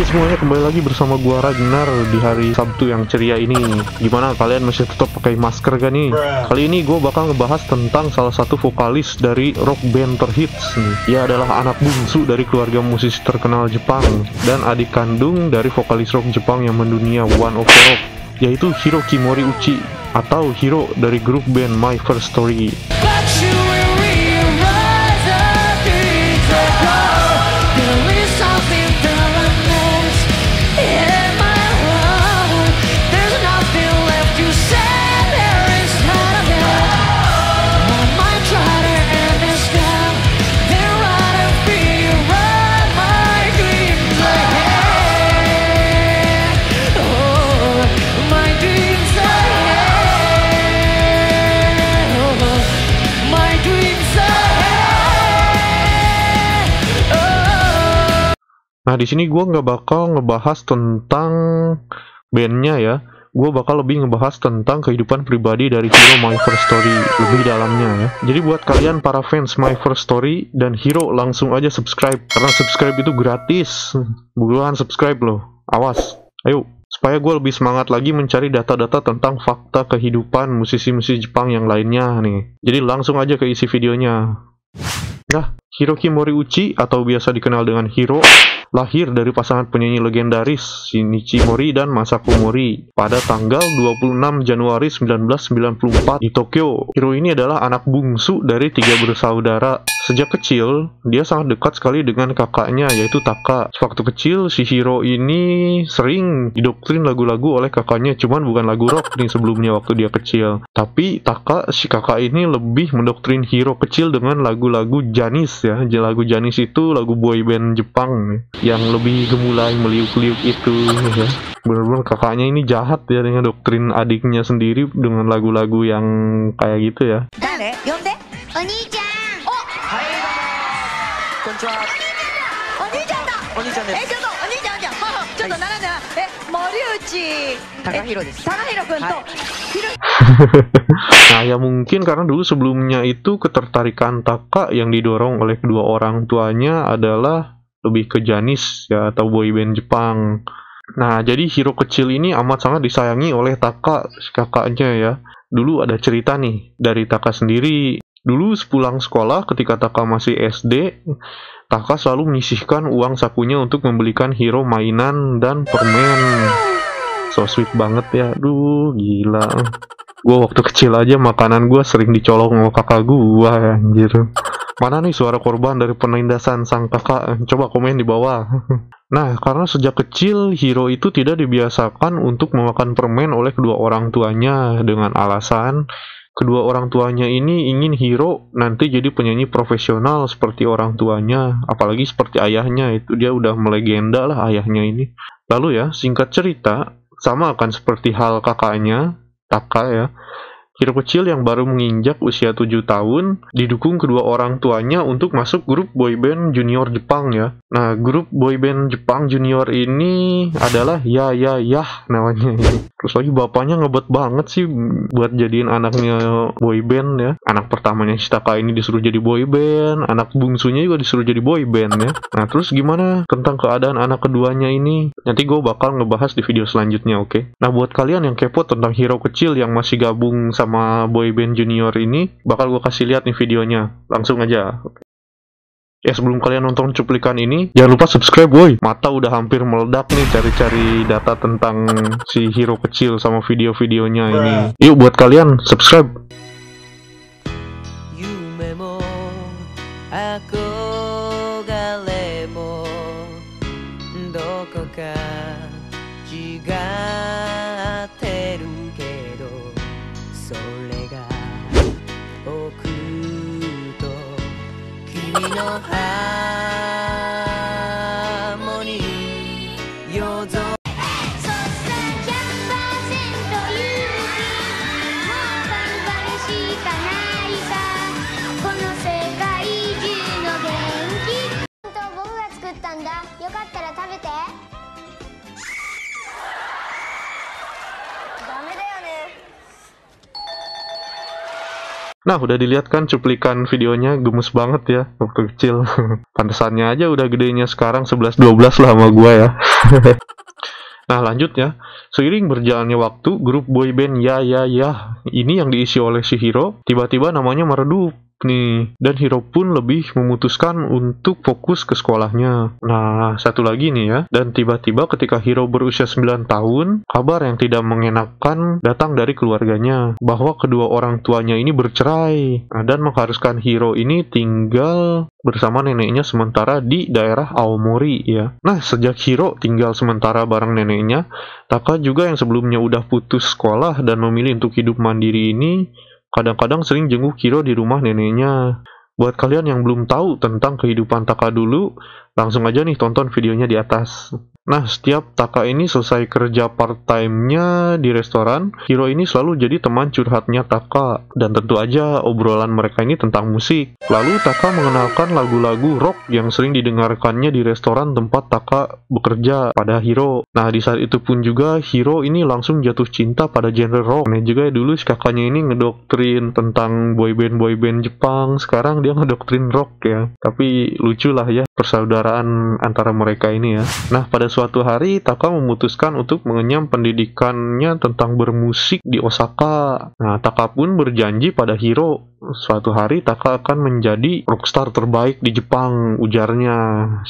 semuanya, kembali lagi bersama gua Ragnar di hari Sabtu yang ceria ini. Gimana kalian masih tetap pakai masker gak nih? Kali ini gua bakal ngebahas tentang salah satu vokalis dari rock band terhits nih. Ia adalah anak bungsu dari keluarga musisi terkenal Jepang dan adik kandung dari vokalis rock Jepang yang mendunia One Ok Rock, yaitu Hiroki Moriuchi atau Hiro dari grup band My First Story. Nah, di sini gue nggak bakal ngebahas tentang bandnya ya. Gue bakal lebih ngebahas tentang kehidupan pribadi dari Hiro My First Story lebih dalamnya ya. Jadi buat kalian para fans My First Story dan Hiro, langsung aja subscribe, karena subscribe itu gratis. Buruan subscribe loh, awas, ayo. Supaya gue lebih semangat lagi mencari data-data tentang fakta kehidupan musisi-musisi Jepang yang lainnya nih. Jadi langsung aja ke isi videonya. Nah, Hiroki Moriuchi atau biasa dikenal dengan Hiro lahir dari pasangan penyanyi legendaris Shinichi Mori dan Masako Mori pada tanggal 26 Januari 1994 di Tokyo. Hiro ini adalah anak bungsu dari 3 bersaudara. Sejak kecil, dia sangat dekat sekali dengan kakaknya, yaitu Taka. Waktu kecil, si Hiro ini sering didoktrin lagu-lagu oleh kakaknya, cuman bukan lagu rock nih sebelumnya waktu dia kecil. Tapi Taka, si kakak ini lebih mendoktrin Hiro kecil dengan lagu-lagu Janis ya. Lagu Janis itu lagu boyband Jepang nih, yang lebih gemulai, meliuk-liuk itu ya. Bener-bener kakaknya ini jahat ya dengan doktrin adiknya sendiri dengan lagu-lagu yang kayak gitu ya. Dare? Yonde? Oni-chan. Oh. Hai. Konnichiwa. Oni-chan da. Oni-chan desu. Chotto, Oni-chanじゃん。ちょっと7Moriuchi Takahiro desu. Takahiro kun to Hiro. Nah ya mungkin karena dulu sebelumnya itu ketertarikan Taka yang didorong oleh kedua orang tuanya adalah lebih ke Janis ya, atau boyband Jepang. Nah jadi Hiro kecil ini amat sangat disayangi oleh Taka, si kakaknya ya. Dulu ada cerita nih dari Taka sendiri. Dulu sepulang sekolah ketika Taka masih SD, Taka selalu menyisihkan uang sakunya untuk membelikan Hiro mainan dan permen. So sweet banget ya, aduh gila. Gue waktu kecil aja makanan gue sering dicolong sama kakak gue anjir. Mana nih suara korban dari penindasan sang kakak? Coba komen di bawah. Nah, karena sejak kecil Hiro itu tidak dibiasakan untuk memakan permen oleh kedua orang tuanya dengan alasan kedua orang tuanya ini ingin Hiro nanti jadi penyanyi profesional seperti orang tuanya, apalagi seperti ayahnya. Itu dia udah melegenda lah ayahnya ini. Lalu ya, singkat cerita, sama akan seperti hal kakaknya Taka ya, Hiro kecil yang baru menginjak usia 7 tahun didukung kedua orang tuanya untuk masuk grup boyband junior Jepang ya. Nah, grup boyband Jepang junior ini adalah Ya namanya. Terus lagi bapaknya ngebet banget sih buat jadiin anaknya boyband ya. Anak pertamanya si Taka ini disuruh jadi boyband, anak bungsunya juga disuruh jadi boyband ya. Nah, terus gimana tentang keadaan anak keduanya ini? Nanti gue bakal ngebahas di video selanjutnya, oke? Nah, buat kalian yang kepo tentang Hiro kecil yang masih gabung sama boyband junior ini, bakal gue kasih lihat nih videonya. Langsung aja. Ya, sebelum kalian nonton cuplikan ini, jangan lupa subscribe boy. Mata udah hampir meledak nih cari-cari data tentang si Hiro kecil sama video-videonya ini. Yuk buat kalian subscribe. Nah, udah dilihat kan cuplikan videonya, gemes banget ya waktu kecil. Pantesannya aja udah gedenya sekarang 11-12 lah sama gua ya. Nah, lanjut ya. Seiring berjalannya waktu, grup boyband Ya ini yang diisi oleh Shihiro tiba-tiba namanya meredup nih, dan Hiro pun lebih memutuskan untuk fokus ke sekolahnya. Nah, satu lagi nih ya, dan tiba-tiba ketika Hiro berusia 9 tahun, kabar yang tidak mengenakan datang dari keluarganya, bahwa kedua orang tuanya ini bercerai, dan mengharuskan Hiro ini tinggal bersama neneknya sementara di daerah Aomori ya. Nah, sejak Hiro tinggal sementara bareng neneknya, Taka juga yang sebelumnya udah putus sekolah dan memilih untuk hidup mandiri ini, kadang-kadang sering jenguk Hiro di rumah neneknya. Buat kalian yang belum tahu tentang kehidupan Taka dulu, langsung aja nih tonton videonya di atas. Nah, setiap Taka ini selesai kerja part-time-nya di restoran, Hiro ini selalu jadi teman curhatnya Taka. Dan tentu aja obrolan mereka ini tentang musik. Lalu Taka mengenalkan lagu-lagu rock yang sering didengarkannya di restoran tempat Taka bekerja pada Hiro. Nah, di saat itu pun juga Hiro ini langsung jatuh cinta pada genre rock. Nah, juga dulu si kakaknya ini ngedoktrin tentang boyband Jepang, sekarang dia ngedoktrin rock ya. Tapi lucu lah ya persaudaraan antara mereka ini ya. Nah, pada suatu hari Taka memutuskan untuk mengenyam pendidikannya tentang bermusik di Osaka. Nah, Taka pun berjanji pada Hiro, suatu hari Taka akan menjadi rockstar terbaik di Jepang, ujarnya.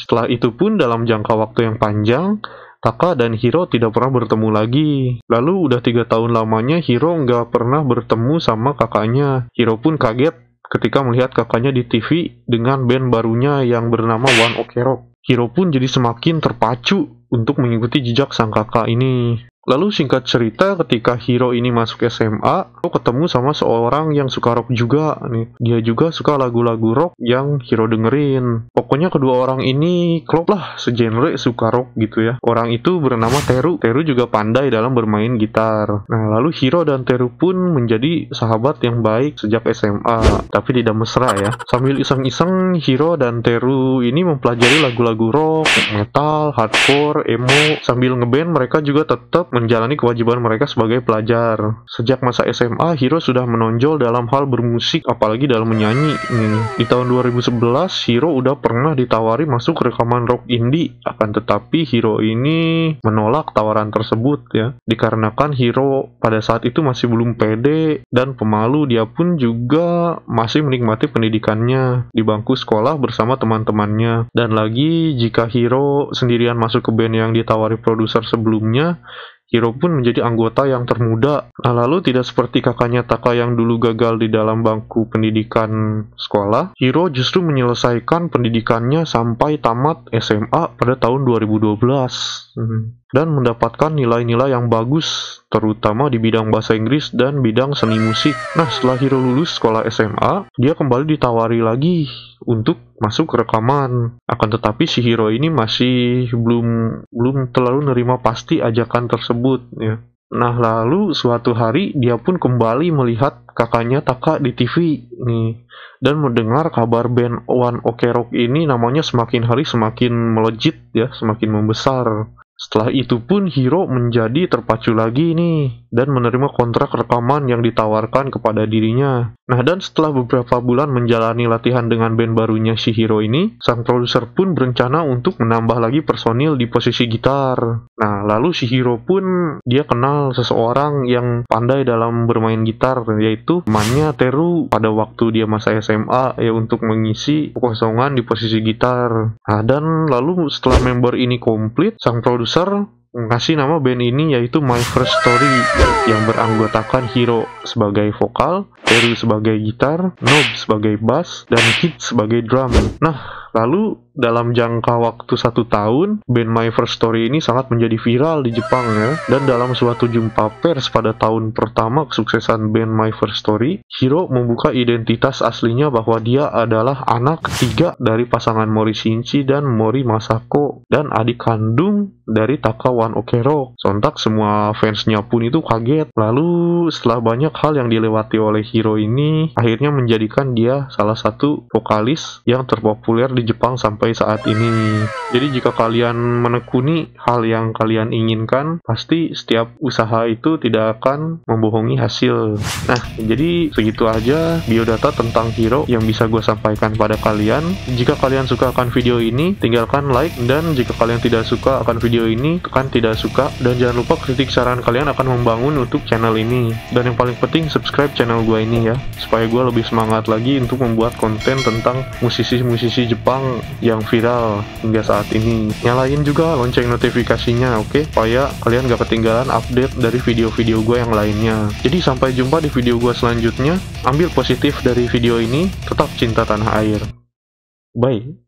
Setelah itu pun dalam jangka waktu yang panjang, Taka dan Hiro tidak pernah bertemu lagi. Lalu udah 3 tahun lamanya Hiro nggak pernah bertemu sama kakaknya. Hiro pun kaget ketika melihat kakaknya di TV dengan band barunya yang bernama One Ok Rock. Hiro pun jadi semakin terpacu untuk mengikuti jejak sang kakak ini. Lalu singkat cerita, ketika Hiro ini masuk SMA, Hiro ketemu sama seorang yang suka rock juga nih. Dia juga suka lagu-lagu rock yang Hiro dengerin. Pokoknya kedua orang ini klop lah, segenre suka rock gitu ya. Orang itu bernama Teru. Teru juga pandai dalam bermain gitar. Nah, lalu Hiro dan Teru pun menjadi sahabat yang baik sejak SMA, tapi tidak mesra ya. Sambil iseng-iseng, Hiro dan Teru ini mempelajari lagu-lagu rock, metal, hardcore, emo. Sambil ngeband, mereka juga tetap menjalani kewajiban mereka sebagai pelajar. Sejak masa SMA, Hiro sudah menonjol dalam hal bermusik, apalagi dalam menyanyi. Di tahun 2011, Hiro udah pernah ditawari masuk rekaman rock indie, akan tetapi Hiro ini menolak tawaran tersebut ya, dikarenakan Hiro pada saat itu masih belum pede dan pemalu. Dia pun juga masih menikmati pendidikannya di bangku sekolah bersama teman-temannya. Dan lagi, jika Hiro sendirian masuk ke band yang ditawari produser sebelumnya, Hiro pun menjadi anggota yang termuda. Nah, lalu tidak seperti kakaknya Taka yang dulu gagal di dalam bangku pendidikan sekolah, Hiro justru menyelesaikan pendidikannya sampai tamat SMA pada tahun 2012. Dan mendapatkan nilai-nilai yang bagus, terutama di bidang bahasa Inggris dan bidang seni musik. Nah, setelah Hiro lulus sekolah SMA, dia kembali ditawari lagi untuk masuk ke rekaman. Akan tetapi si Hiro ini masih belum terlalu nerima pasti ajakan tersebut ya. Nah, lalu suatu hari dia pun kembali melihat kakaknya Taka di TV nih, dan mendengar kabar band One Ok Rock ini namanya semakin hari semakin melejit ya, semakin membesar. Setelah itu pun Hiro menjadi terpacu lagi nih, dan menerima kontrak rekaman yang ditawarkan kepada dirinya. Nah, dan setelah beberapa bulan menjalani latihan dengan band barunya si Hiro ini, sang produser pun berencana untuk menambah lagi personil di posisi gitar. Nah, lalu si Hiro pun dia kenal seseorang yang pandai dalam bermain gitar, yaitu temannya Teru pada waktu dia masa SMA ya, untuk mengisi kekosongan di posisi gitar. Nah, dan lalu setelah member ini komplit, sang produser ngasih nama band ini yaitu My First Story, yang beranggotakan Hiro sebagai vokal, Teru sebagai gitar, Nob sebagai bass, dan Kid sebagai drum. Nah, lalu dalam jangka waktu 1 tahun, band My First Story ini sangat menjadi viral di Jepang ya. Dan dalam suatu jumpa pers pada tahun pertama kesuksesan band My First Story, Hiro membuka identitas aslinya bahwa dia adalah anak ketiga dari pasangan Mori Shinji dan Mori Masako, dan adik kandung dari Taka One Ok Rock. Sontak semua fansnya pun itu kaget. Lalu setelah banyak hal yang dilewati oleh Hiro ini, akhirnya menjadikan dia salah satu vokalis yang terpopuler di Jepang sampai sampai saat ini. Jadi jika kalian menekuni hal yang kalian inginkan, pasti setiap usaha itu tidak akan membohongi hasil. Nah, jadi segitu aja biodata tentang hero yang bisa gue sampaikan pada kalian. Jika kalian suka akan video ini, tinggalkan like, dan jika kalian tidak suka akan video ini, tekan tidak suka, dan jangan lupa kritik saran kalian akan membangun untuk channel ini. Dan yang paling penting, subscribe channel gue ini ya, supaya gue lebih semangat lagi untuk membuat konten tentang musisi-musisi Jepang yang viral hingga saat ini. Nyalain juga lonceng notifikasinya, oke? Supaya kalian gak ketinggalan update dari video-video gue yang lainnya. Jadi sampai jumpa di video gue selanjutnya. Ambil positif dari video ini, tetap cinta tanah air. Bye.